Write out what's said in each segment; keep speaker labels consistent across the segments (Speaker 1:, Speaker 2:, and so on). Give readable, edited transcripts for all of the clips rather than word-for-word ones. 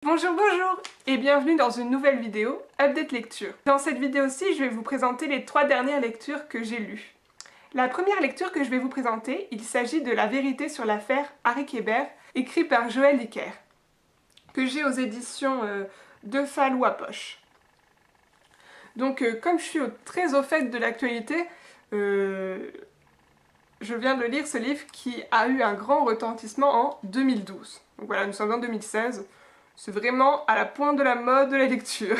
Speaker 1: Bonjour, bonjour et bienvenue dans une nouvelle vidéo Update Lecture. Dans cette vidéo-ci, je vais vous présenter les 3 dernières lectures que j'ai lues. La première lecture que je vais vous présenter, il s'agit de La vérité sur l'affaire Harry Kéber, écrit par Joël Dicker, que j'ai aux éditions de Fallou à Poche. Donc comme je suis très au fait de l'actualité, je viens de lire ce livre qui a eu un grand retentissement en 2012. Donc voilà, nous sommes en 2016. C'est vraiment à la pointe de la mode de la lecture.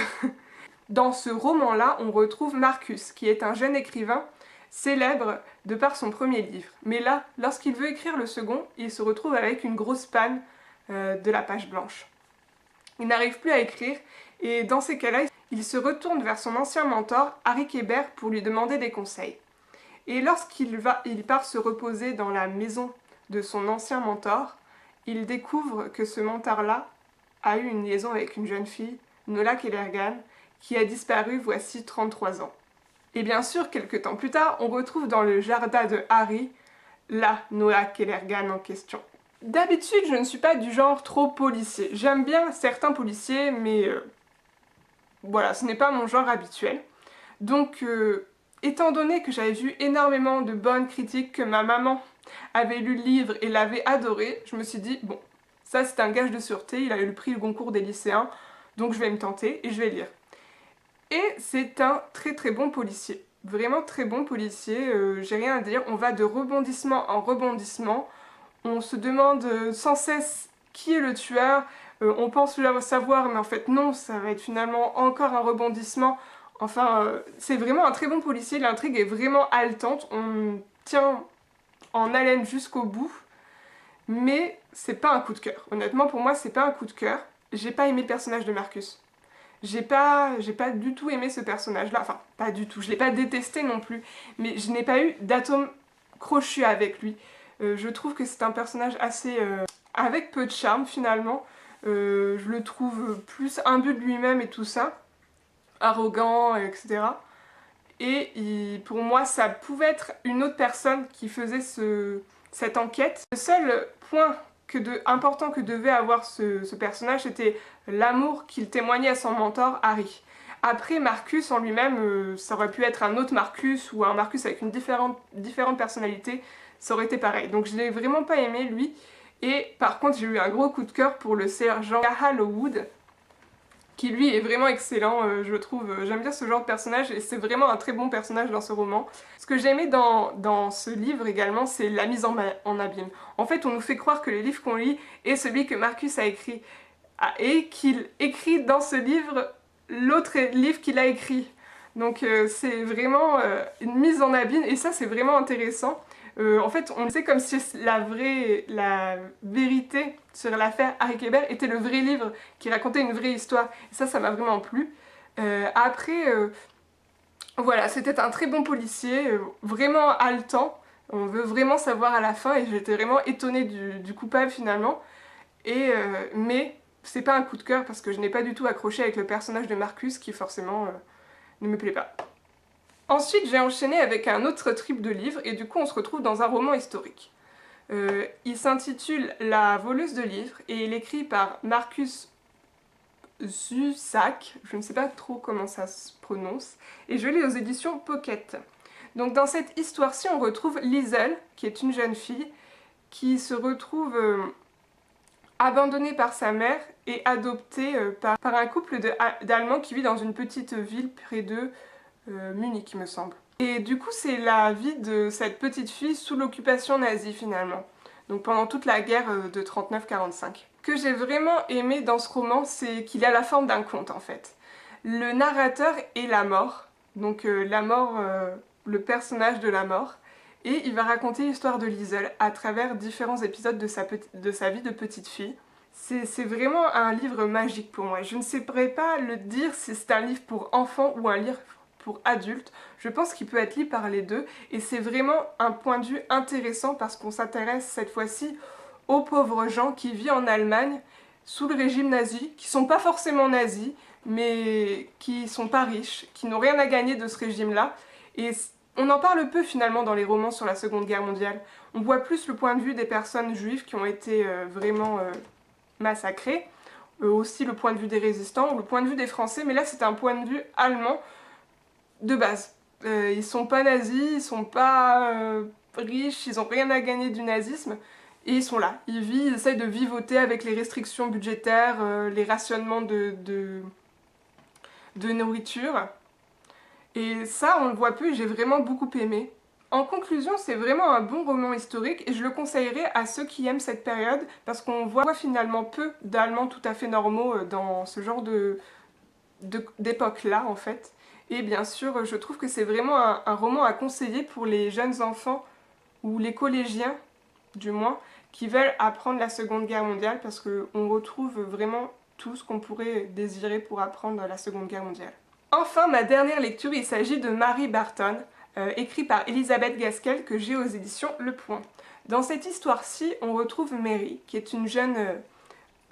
Speaker 1: Dans ce roman-là, on retrouve Marcus, qui est un jeune écrivain célèbre de par son premier livre. Mais là, lorsqu'il veut écrire le second, il se retrouve avec une grosse panne de la page blanche. Il n'arrive plus à écrire, et dans ces cas-là, il se retourne vers son ancien mentor, Harry Kéber, pour lui demander des conseils. Et lorsqu'il part se reposer dans la maison de son ancien mentor, il découvre que ce mentor-là a eu une liaison avec une jeune fille, Nola Kellergan, qui a disparu voici 33 ans. Et bien sûr, quelques temps plus tard, on retrouve dans le jardin de Harry, la Nola Kellergan en question. D'habitude, je ne suis pas du genre trop policier. J'aime bien certains policiers, mais voilà, ce n'est pas mon genre habituel. Donc, étant donné que j'avais vu énormément de bonnes critiques, que ma maman avait lu le livre et l'avait adoré, je me suis dit, bon, ça c'est un gage de sûreté, il a eu le prix Goncourt des lycéens, donc je vais me tenter et je vais lire. Et c'est un très bon policier, vraiment très bon policier, j'ai rien à dire, on va de rebondissement en rebondissement, on se demande sans cesse qui est le tueur, on pense le savoir mais en fait non, ça va être finalement encore un rebondissement, enfin c'est vraiment un très bon policier, l'intrigue est vraiment haletante, on tient en haleine jusqu'au bout. Mais c'est pas un coup de cœur. Honnêtement, pour moi, c'est pas un coup de cœur. J'ai pas aimé le personnage de Marcus. J'ai pas du tout aimé ce personnage-là. Enfin, pas du tout. Je l'ai pas détesté non plus. Mais je n'ai pas eu d'atome crochu avec lui. Je trouve que c'est un personnage assez... avec peu de charme, finalement. Je le trouve plus imbu de lui-même et tout ça. Arrogant, etc. Et pour moi, ça pouvait être une autre personne qui faisait cette enquête. Le seul point important que devait avoir ce personnage, c'était l'amour qu'il témoignait à son mentor, Harry. Après, Marcus en lui-même, ça aurait pu être un autre Marcus ou un Marcus avec une différente personnalité, ça aurait été pareil. Donc je l'ai vraiment pas aimé, lui. Et par contre, j'ai eu un gros coup de cœur pour le sergent Hallowwood, qui lui est vraiment excellent, je trouve. J'aime bien ce genre de personnage et c'est vraiment un très bon personnage dans ce roman. Ce que j'ai aimé dans ce livre également, c'est la mise en abîme. En fait, on nous fait croire que le livre qu'on lit est celui que Marcus a écrit et qu'il écrit dans ce livre l'autre livre qu'il a écrit. Donc c'est vraiment une mise en abîme et ça c'est vraiment intéressant. En fait, on sait comme si la vérité sur l'affaire Harry Kéber était le vrai livre qui racontait une vraie histoire. Et ça m'a vraiment plu. Après, voilà, c'était un très bon policier, vraiment haletant. On veut vraiment savoir à la fin et j'étais vraiment étonnée du coupable finalement. Mais c'est pas un coup de cœur parce que je n'ai pas du tout accroché avec le personnage de Marcus qui forcément ne me plaît pas. Ensuite, j'ai enchaîné avec un autre type de livre et du coup on se retrouve dans un roman historique. Il s'intitule La voleuse de livres et il est écrit par Marcus Zusak, je ne sais pas trop comment ça se prononce, et je l'ai aux éditions Pocket. Donc dans cette histoire-ci, on retrouve Liesel, qui est une jeune fille, qui se retrouve abandonnée par sa mère et adoptée par un couple d'Allemands qui vit dans une petite ville près de Munich, il me semble. Et du coup, c'est la vie de cette petite fille sous l'occupation nazie, finalement. Donc pendant toute la guerre de 39-45. Ce que j'ai vraiment aimé dans ce roman, c'est qu'il a la forme d'un conte, en fait. Le narrateur est la mort. Donc la mort, le personnage de la mort. Et il va raconter l'histoire de Liesel à travers différents épisodes de sa vie de petite fille. C'est vraiment un livre magique pour moi. Je ne saurais pas le dire si c'est un livre pour enfants ou un livre pour adultes. Je pense qu'il peut être lu par les deux et c'est vraiment un point de vue intéressant parce qu'on s'intéresse cette fois-ci aux pauvres gens qui vivent en Allemagne sous le régime nazi, qui sont pas forcément nazis, mais qui sont pas riches, qui n'ont rien à gagner de ce régime-là. Et on en parle peu finalement dans les romans sur la Seconde Guerre mondiale. On voit plus le point de vue des personnes juives qui ont été vraiment massacrées. aussi le point de vue des résistants ou le point de vue des Français, mais là c'est un point de vue allemand de base. Ils sont pas nazis, ils sont pas riches, ils ont rien à gagner du nazisme, et ils sont là. Ils vivent, ils essayent de vivoter avec les restrictions budgétaires, les rationnements de nourriture. Et ça, on le voit plus, j'ai vraiment beaucoup aimé. En conclusion, c'est vraiment un bon roman historique et je le conseillerais à ceux qui aiment cette période parce qu'on voit finalement peu d'Allemands tout à fait normaux dans ce genre d'époque-là en fait. Et bien sûr, je trouve que c'est vraiment un roman à conseiller pour les jeunes enfants ou les collégiens, du moins, qui veulent apprendre la Seconde Guerre mondiale parce qu'on retrouve vraiment tout ce qu'on pourrait désirer pour apprendre la Seconde Guerre mondiale. Enfin, ma dernière lecture, il s'agit de Mary Barton, écrit par Elisabeth Gaskell, que j'ai aux éditions Le Point. Dans cette histoire-ci, on retrouve Mary, qui est une jeune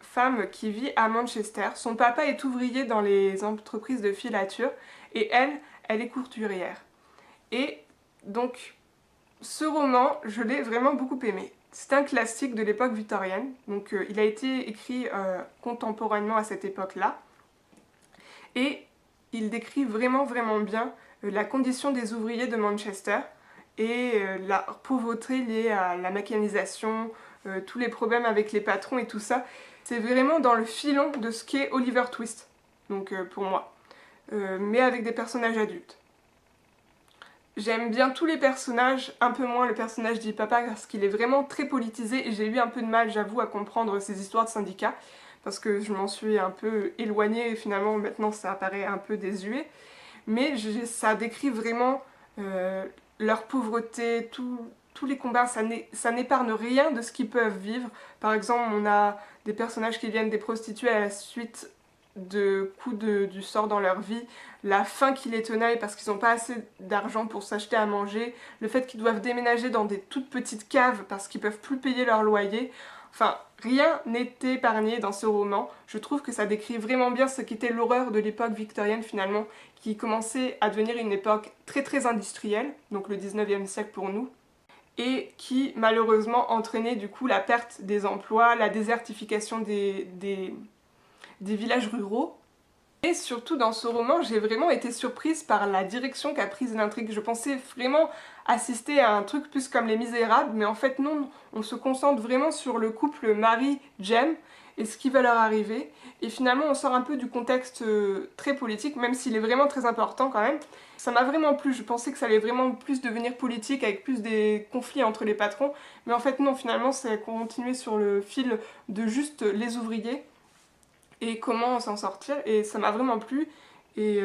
Speaker 1: femme qui vit à Manchester. Son papa est ouvrier dans les entreprises de filature, et elle est couturière. Et donc, ce roman, je l'ai vraiment beaucoup aimé. C'est un classique de l'époque victorienne, donc il a été écrit contemporainement à cette époque-là. Et il décrit vraiment bien la condition des ouvriers de Manchester et la pauvreté liée à la mécanisation, tous les problèmes avec les patrons et tout ça. C'est vraiment dans le filon de ce qu'est Oliver Twist, donc pour moi, mais avec des personnages adultes. J'aime bien tous les personnages, un peu moins le personnage d'Ipapa parce qu'il est vraiment très politisé et j'ai eu un peu de mal, j'avoue, à comprendre ces histoires de syndicats parce que je m'en suis un peu éloignée et finalement maintenant ça paraît un peu désuet. Mais ça décrit vraiment leur pauvreté, tous les combats, ça n'épargne rien de ce qu'ils peuvent vivre. Par exemple, on a des personnages qui viennent des prostituées à la suite de coups du sort dans leur vie, la faim qui les tenaille parce qu'ils n'ont pas assez d'argent pour s'acheter à manger, le fait qu'ils doivent déménager dans des toutes petites caves parce qu'ils ne peuvent plus payer leur loyer. Enfin, rien n'est épargné dans ce roman. Je trouve que ça décrit vraiment bien ce qu'était l'horreur de l'époque victorienne finalement, qui commençait à devenir une époque très industrielle, donc le 19e siècle pour nous, et qui malheureusement entraînait du coup la perte des emplois, la désertification des villages ruraux. Et surtout dans ce roman, j'ai vraiment été surprise par la direction qu'a prise l'intrigue. Je pensais vraiment assister à un truc plus comme Les Misérables, mais en fait non, on se concentre vraiment sur le couple Mary-Jem et ce qui va leur arriver. Et finalement on sort un peu du contexte très politique, même s'il est vraiment très important quand même. Ça m'a vraiment plu, je pensais que ça allait vraiment plus devenir politique avec plus des conflits entre les patrons, mais en fait non, finalement c'est continuer sur le fil de juste les ouvriers et comment s'en sortir, et ça m'a vraiment plu. Et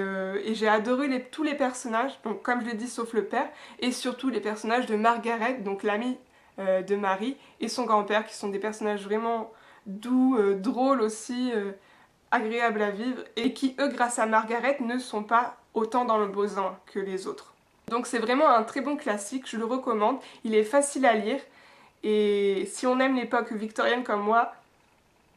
Speaker 1: j'ai adoré tous les personnages, donc comme je l'ai dit sauf le père, et surtout les personnages de Margaret, donc l'amie de Marie, et son grand-père, qui sont des personnages vraiment doux, drôles aussi, agréables à vivre, et qui eux, grâce à Margaret, ne sont pas autant dans le besoin que les autres. Donc c'est vraiment un très bon classique, je le recommande, il est facile à lire, et si on aime l'époque victorienne comme moi,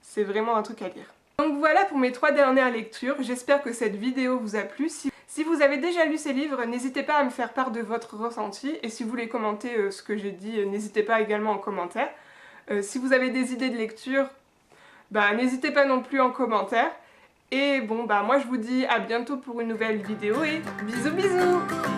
Speaker 1: c'est vraiment un truc à lire. Donc voilà pour mes 3 dernières lectures, j'espère que cette vidéo vous a plu. Si vous avez déjà lu ces livres, n'hésitez pas à me faire part de votre ressenti, et si vous voulez commenter ce que j'ai dit, n'hésitez pas également en commentaire. Si vous avez des idées de lecture, n'hésitez pas non plus en commentaire. Et bon, moi je vous dis à bientôt pour une nouvelle vidéo et bisous bisous!